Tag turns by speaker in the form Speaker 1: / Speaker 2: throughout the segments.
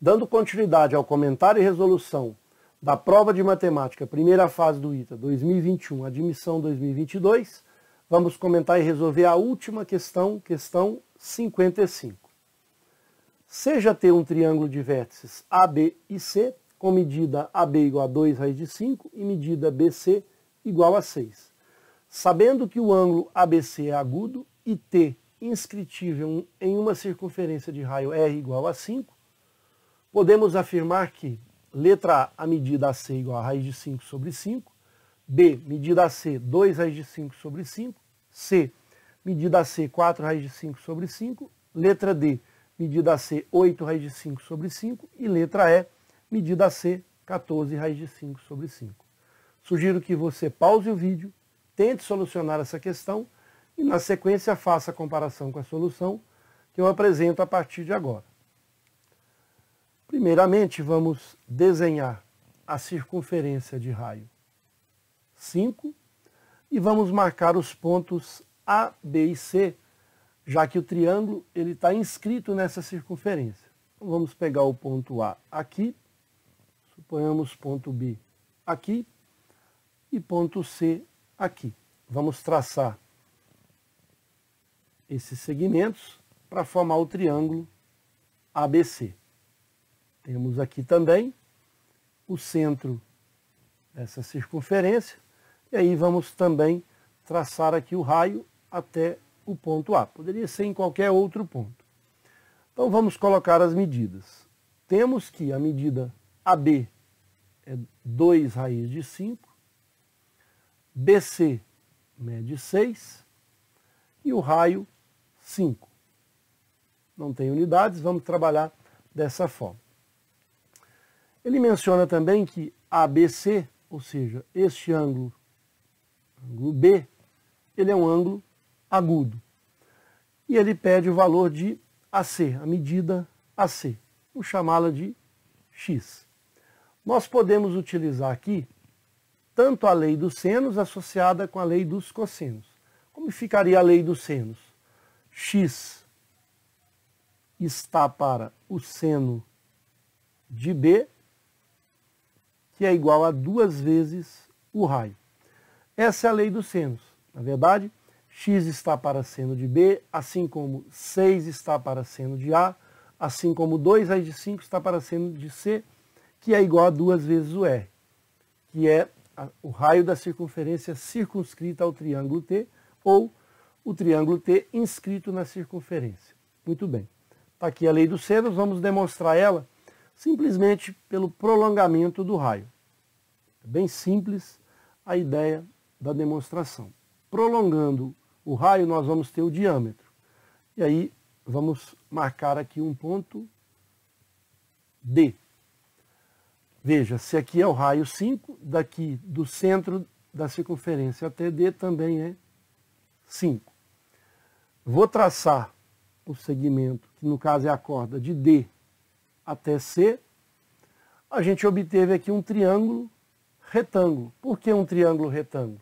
Speaker 1: Dando continuidade ao comentário e resolução da prova de matemática, primeira fase do ITA 2021, admissão 2022, vamos comentar e resolver a última questão, questão 55. Seja T um triângulo de vértices AB e C, com medida AB igual a 2 raiz de 5 e medida BC igual a 6. Sabendo que o ângulo ABC é agudo e T inscritível em uma circunferência de raio R igual a 5, podemos afirmar que, letra A, a medida AC igual a raiz de 5 sobre 5, B, medida AC 2 raiz de 5 sobre 5, C, medida AC 4 raiz de 5 sobre 5, letra D, medida AC 8 raiz de 5 sobre 5 e letra E, medida AC 14 raiz de 5 sobre 5. Sugiro que você pause o vídeo, tente solucionar essa questão e na sequência faça a comparação com a solução que eu apresento a partir de agora. Primeiramente, vamos desenhar a circunferência de raio 5 e vamos marcar os pontos A, B e C, já que o triângulo está inscrito nessa circunferência. Então, vamos pegar o ponto A aqui, suponhamos ponto B aqui e ponto C aqui. Vamos traçar esses segmentos para formar o triângulo ABC. Temos aqui também o centro dessa circunferência, e aí vamos também traçar aqui o raio até o ponto A. Poderia ser em qualquer outro ponto. Então vamos colocar as medidas. Temos que a medida AB é 2 raiz de 5, BC mede 6 e o raio 5. Não tem unidades, vamos trabalhar dessa forma. Ele menciona também que ABC, ou seja, este ângulo B, ele é um ângulo agudo. E ele pede o valor de AC, a medida AC. Vamos chamá-la de X. Nós podemos utilizar aqui tanto a lei dos senos associada com a lei dos cossenos. Como ficaria a lei dos senos? X está para o seno de B, que é igual a 2 vezes o raio. Essa é a lei dos senos. Na verdade, x está para seno de B, assim como 6 está para seno de A, assim como 2 raiz de 5 está para seno de C, que é igual a 2 vezes o R, que é o raio da circunferência circunscrita ao triângulo T, ou o triângulo T inscrito na circunferência. Muito bem. Está aqui a lei dos senos, vamos demonstrar ela simplesmente pelo prolongamento do raio. É bem simples a ideia da demonstração. Prolongando o raio, nós vamos ter o diâmetro. E aí, vamos marcar aqui um ponto D. Veja, se aqui é o raio 5, daqui do centro da circunferência até D também é 5. Vou traçar o segmento, que no caso é a corda de D até C. A gente obteve aqui um triângulo retângulo. Por que um triângulo retângulo?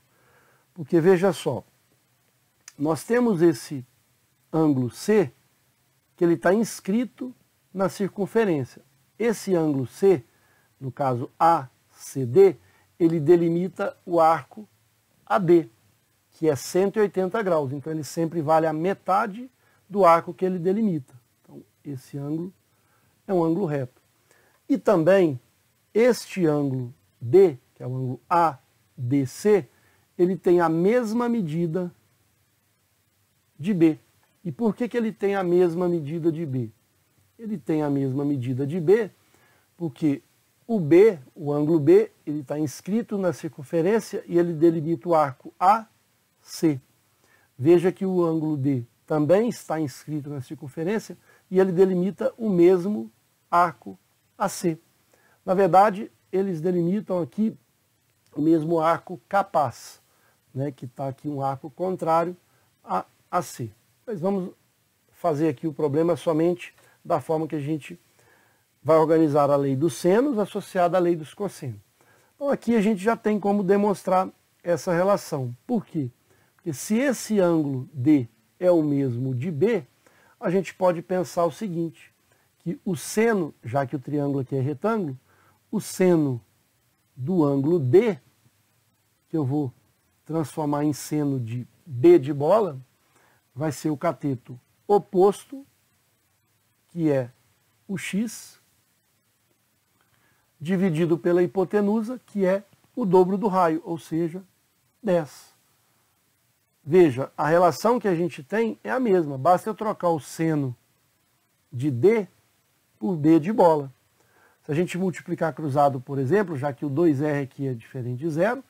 Speaker 1: Porque, veja só, nós temos esse ângulo C, que ele está inscrito na circunferência. Esse ângulo C, no caso ACD, ele delimita o arco AD, que é 180 graus. Então, ele sempre vale a metade do arco que ele delimita. Então, esse ângulo é um ângulo reto. E também, este ângulo D, que é o ângulo ADC, ele tem a mesma medida de B. E por que ele tem a mesma medida de B? Ele tem a mesma medida de B porque o B, o ângulo B, ele está inscrito na circunferência e ele delimita o arco AC. Veja que o ângulo D também está inscrito na circunferência e ele delimita o mesmo arco AC. Na verdade, eles delimitam aqui o mesmo arco capaz, né, que está aqui um arco contrário a AC. Mas vamos fazer aqui o problema somente da forma que a gente vai organizar a lei dos senos associada à lei dos cossenos. Então aqui a gente já tem como demonstrar essa relação. Por quê? Porque se esse ângulo D é o mesmo de B, a gente pode pensar o seguinte, que o seno, já que o triângulo aqui é retângulo, o seno do ângulo D, que eu vou transformar em seno de B de bola, vai ser o cateto oposto, que é o x, dividido pela hipotenusa, que é o dobro do raio, ou seja, 10. Veja, a relação que a gente tem é a mesma, basta eu trocar o seno de D por B de bola. Se a gente multiplicar cruzado, por exemplo, já que o 2R aqui é diferente de zero,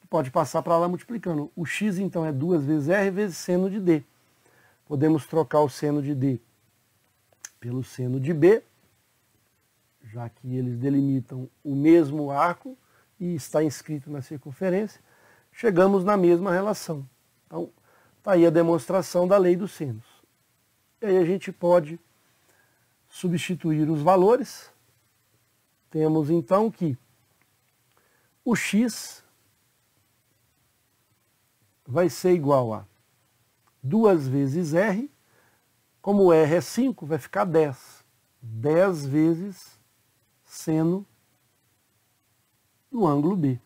Speaker 1: pode passar para lá multiplicando. O x, então, é 2 vezes R vezes seno de D. Podemos trocar o seno de D pelo seno de B, já que eles delimitam o mesmo arco e está inscrito na circunferência, chegamos na mesma relação. Então, está aí a demonstração da lei dos senos. E aí a gente pode substituir os valores. Temos então que o x vai ser igual a 2 vezes R, como R é 5, vai ficar 10. 10 vezes seno do ângulo B.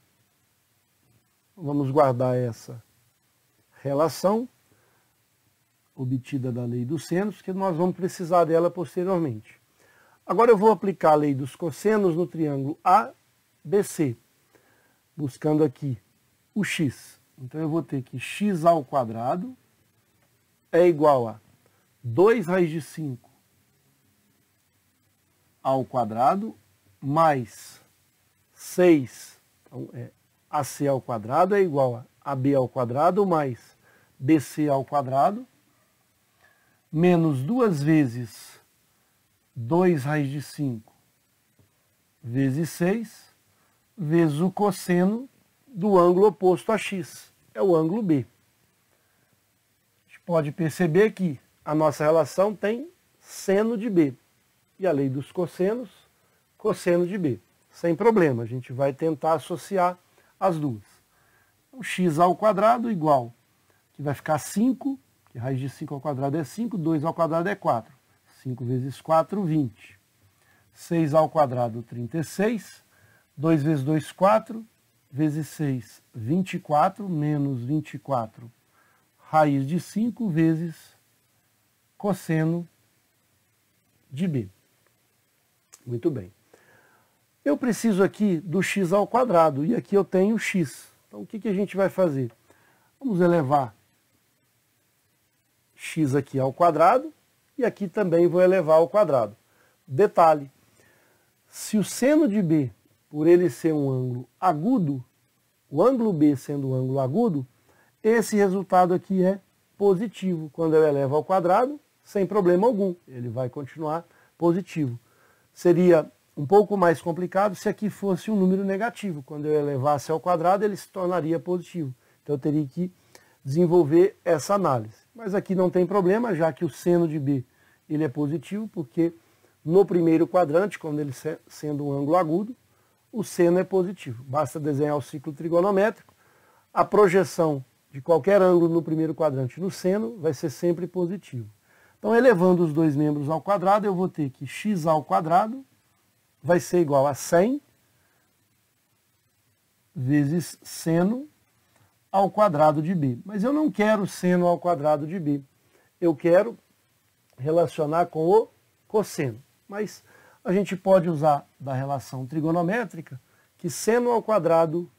Speaker 1: Vamos guardar essa relação obtida da lei dos senos, porque nós vamos precisar dela posteriormente. Agora eu vou aplicar a lei dos cossenos no triângulo ABC, buscando aqui o x. Então eu vou ter que x ao quadrado é igual a 2 raiz de 5 ao quadrado mais 6, então AC ao quadrado é igual a AB ao quadrado mais BC ao quadrado, menos 2 vezes 2 raiz de 5 vezes 6, vezes o cosseno do ângulo oposto a x, é o ângulo B. A gente pode perceber que a nossa relação tem seno de B, e a lei dos cossenos, cosseno de B. Sem problema, a gente vai tentar associar as duas. Então, x ao quadrado igual, que vai ficar 5, que raiz de 5 ao quadrado é 5, 2 ao quadrado é 4. 5 vezes 4, 20. 6 ao quadrado, 36. 2 vezes 2, 4. Vezes 6, 24, menos 24, raiz de 5, vezes cosseno de B. Muito bem. Eu preciso aqui do x ao quadrado, e aqui eu tenho x. Então, o que a gente vai fazer? Vamos elevar x aqui ao quadrado, e aqui também vou elevar ao quadrado. Detalhe, se o seno de B, por ele ser um ângulo agudo, o ângulo B sendo um ângulo agudo, esse resultado aqui é positivo. Quando eu elevo ao quadrado, sem problema algum, ele vai continuar positivo. Seria um pouco mais complicado se aqui fosse um número negativo. Quando eu elevasse ao quadrado, ele se tornaria positivo. Então eu teria que desenvolver essa análise. Mas aqui não tem problema, já que o seno de B ele é positivo, porque no primeiro quadrante, quando ele sendo um ângulo agudo, o seno é positivo. Basta desenhar o ciclo trigonométrico, a projeção de qualquer ângulo no primeiro quadrante no seno vai ser sempre positivo. Então, elevando os dois membros ao quadrado, eu vou ter que x ao quadrado vai ser igual a 100 vezes seno ao quadrado de B. Mas eu não quero seno ao quadrado de B. Eu quero relacionar com o cosseno. Mas a gente pode usar da relação trigonométrica que seno ao quadrado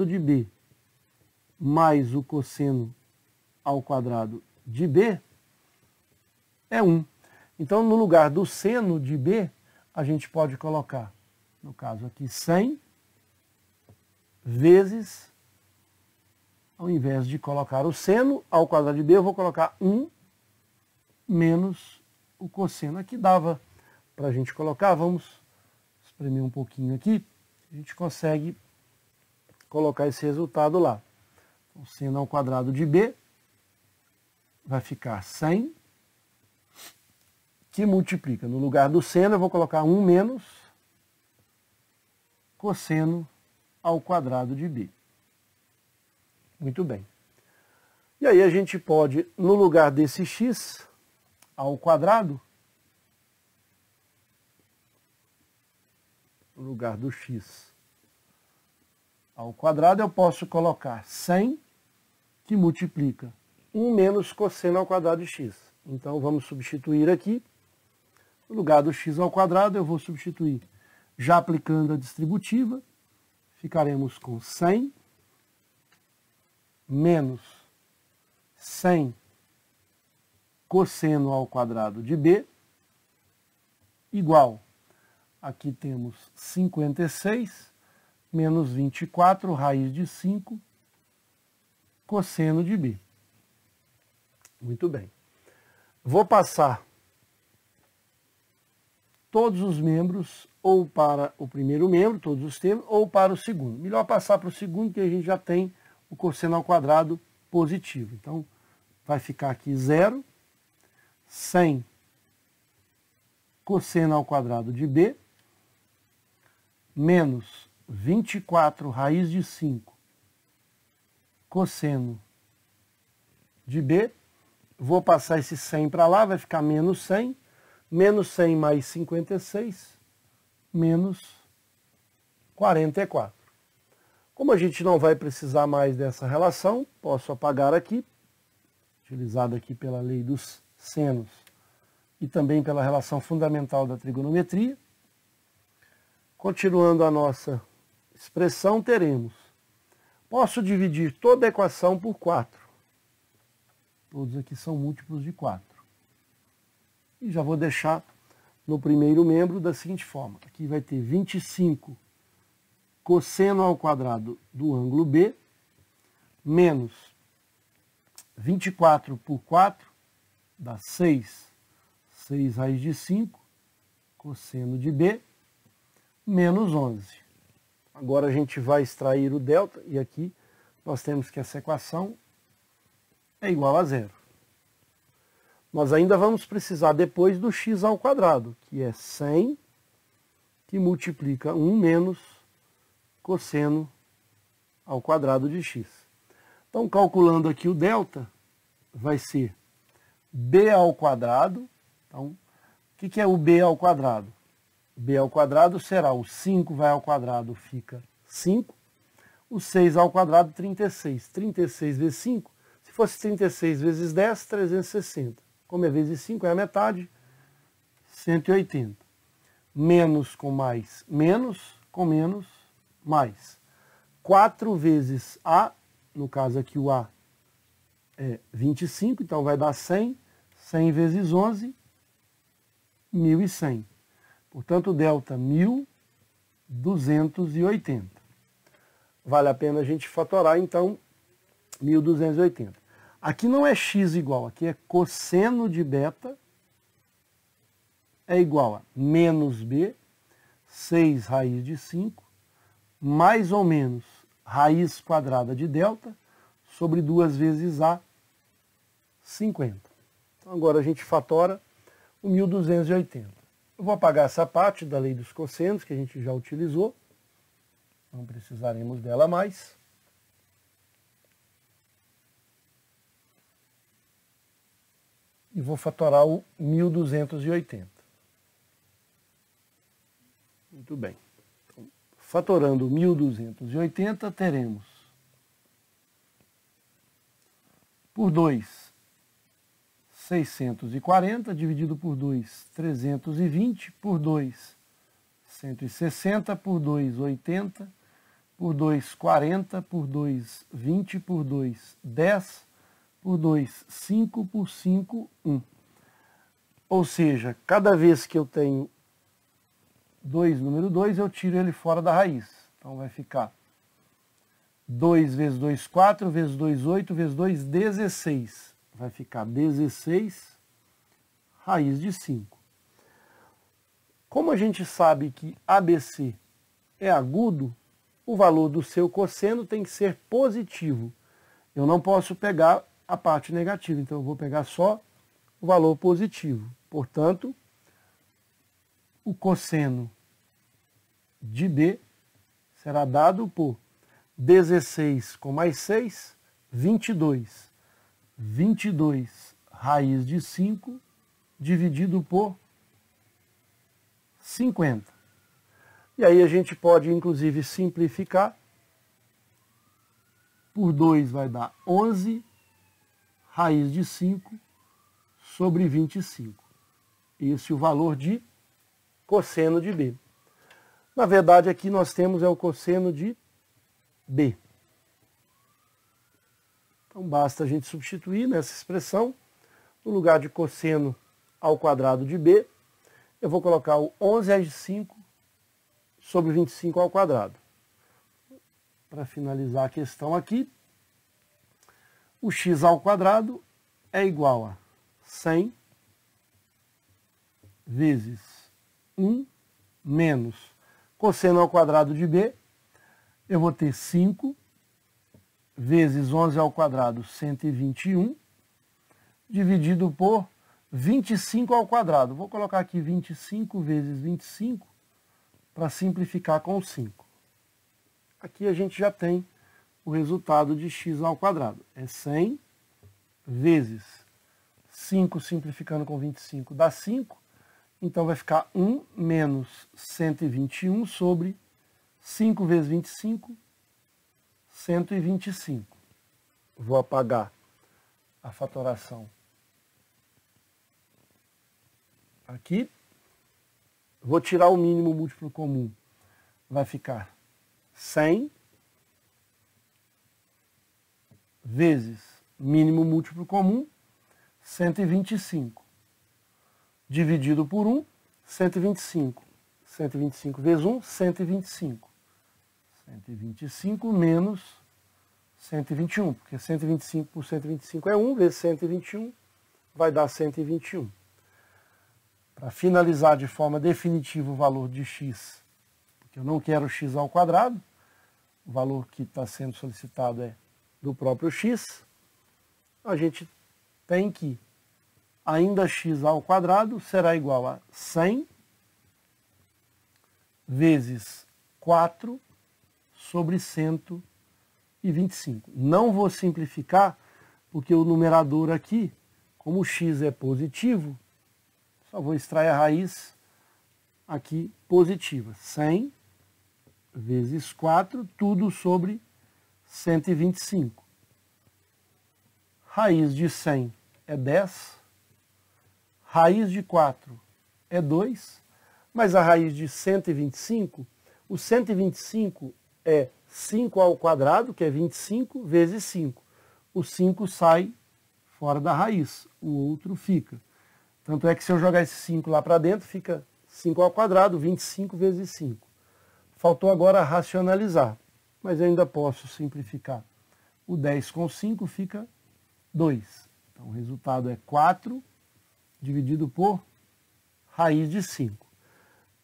Speaker 1: de B mais o cosseno ao quadrado de B é 1. Então, no lugar do seno de B, a gente pode colocar, no caso aqui, 100 vezes, ao invés de colocar o seno ao quadrado de B, eu vou colocar 1 menos o cosseno. Aqui dava para a gente colocar, vamos espremer um pouquinho aqui, a gente consegue colocar esse resultado lá. O seno ao quadrado de B vai ficar 100, que multiplica. No lugar do seno, eu vou colocar 1 menos cosseno ao quadrado de B. Muito bem. E aí a gente pode, no lugar desse x, ao quadrado, no lugar do x ao quadrado, eu posso colocar 100, que multiplica 1 menos cosseno ao quadrado de x. Então, vamos substituir aqui. No lugar do x ao quadrado, eu vou substituir, já aplicando a distributiva, ficaremos com 100 menos 100 cosseno ao quadrado de b, igual, aqui temos 56, menos 24, raiz de 5, cosseno de b. Muito bem. Vou passar todos os membros, ou para o primeiro membro, todos os termos, ou para o segundo. Melhor passar para o segundo, que a gente já tem o cosseno ao quadrado positivo. Então, vai ficar aqui 0, 100 cosseno ao quadrado de b, menos 24 raiz de 5 cosseno de b. Vou passar esse 100 para lá, vai ficar menos 100. Menos 100 mais 56, menos 44. Como a gente não vai precisar mais dessa relação, posso apagar aqui, utilizada aqui pela lei dos senos e também pela relação fundamental da trigonometria. Continuando a nossa expressão, teremos, posso dividir toda a equação por 4. Todos aqui são múltiplos de 4. E já vou deixar no primeiro membro da seguinte forma. Aqui vai ter 25 cosseno ao quadrado do ângulo B, menos 24 por 4, dá 6. 6 raiz de 5, cosseno de B, menos 11. Agora a gente vai extrair o delta, e aqui nós temos que essa equação é igual a 0. Nós ainda vamos precisar depois do x ao quadrado, que é 100, que multiplica 1 menos cosseno ao quadrado de x. Então, calculando aqui o delta, vai ser b ao quadrado. Então, o que é o b ao quadrado? B ao quadrado será o 5 vai ao quadrado, fica 5. O 6 ao quadrado, 36. 36 vezes 5, se fosse 36 vezes 10, 360. Como é vezes 5, é a metade, 180. Menos com mais, menos com menos, mais. 4 vezes A, no caso aqui o A é 25, então vai dar 100. 100 vezes 11, 1.100. Portanto, o delta 1.280. Vale a pena a gente fatorar, então, 1.280. Aqui não é x igual, aqui é cosseno de beta é igual a menos b, 6 raiz de 5, mais ou menos raiz quadrada de delta, sobre 2 vezes a, 50. Então agora a gente fatora o 1.280. Eu vou apagar essa parte da lei dos cossenos, que a gente já utilizou, não precisaremos dela mais. E vou fatorar o 1.280. Muito bem. Então, fatorando 1.280, teremos por 2, 640, dividido por 2, 320, por 2, 160, por 2, 80, por 2, 40, por 2, 20, por 2, 10, por 2, 5, por 5, 1. Ou seja, cada vez que eu tenho 2, número 2, eu tiro ele fora da raiz. Então vai ficar 2 vezes 2, 4, vezes 2, 8, vezes 2, 16. Vai ficar 16 raiz de 5. Como a gente sabe que ABC é agudo, o valor do seu cosseno tem que ser positivo. Eu não posso pegar a parte negativa, então eu vou pegar só o valor positivo. Portanto, o cosseno de B será dado por 16 com mais 6, 22. 22 raiz de 5 dividido por 50. E aí a gente pode, inclusive, simplificar. Por 2 vai dar 11 raiz de 5 sobre 25. Esse é o valor de cosseno de B. Na verdade, aqui nós temos o cosseno de B. Então, basta a gente substituir nessa expressão. No lugar de cosseno ao quadrado de B, eu vou colocar o 11 raiz de 5 sobre 25 ao quadrado. Para finalizar a questão aqui, o x ao quadrado é igual a 100 vezes 1 menos cosseno ao quadrado de B, eu vou ter 5 vezes 11 ao quadrado, 121, dividido por 25 ao quadrado. Vou colocar aqui 25 vezes 25 para simplificar com 5. Aqui a gente já tem o resultado de x ao quadrado. É 100 vezes 5 simplificando com 25 dá 5. Então vai ficar 1 menos 121 sobre 5 vezes 25, 125. Vou apagar a fatoração aqui. Vou tirar o mínimo múltiplo comum. Vai ficar 100 vezes mínimo múltiplo comum, 125. Dividido por 1, 125. 125 vezes 1, 125. 125 menos 121, porque 125 por 125 é 1, vezes 121 vai dar 121. Para finalizar de forma definitiva o valor de x, porque eu não quero x ao quadrado, o valor que está sendo solicitado é do próprio x, a gente tem que ainda x ao quadrado será igual a 100 vezes 4 sobre 125. Não vou simplificar, porque o numerador aqui, como o x é positivo, só vou extrair a raiz aqui positiva. 100 vezes 4, tudo sobre 125. Raiz de 100 é 10. Raiz de 4 é 2. Mas a raiz de 125, o 125 é 5 ao quadrado, que é 25, vezes 5. O 5 sai fora da raiz, o outro fica. Tanto é que se eu jogar esse 5 lá para dentro, fica 5 ao quadrado, 25 vezes 5. Faltou agora racionalizar, mas eu ainda posso simplificar. O 10 com 5 fica 2. Então o resultado é 4 dividido por raiz de 5.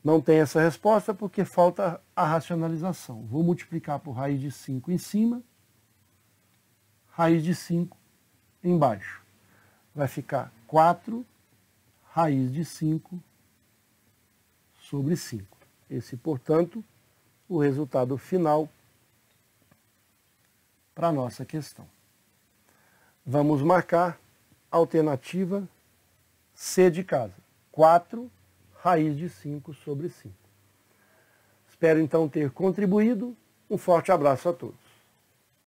Speaker 1: Não tem essa resposta porque falta a racionalização. Vou multiplicar por raiz de 5 em cima, raiz de 5 embaixo. Vai ficar 4 raiz de 5 sobre 5. Esse, portanto, o resultado final para a nossa questão. Vamos marcar a alternativa C de casa. 4 raiz de 5 sobre 5. Espero então ter contribuído. Um forte abraço a todos.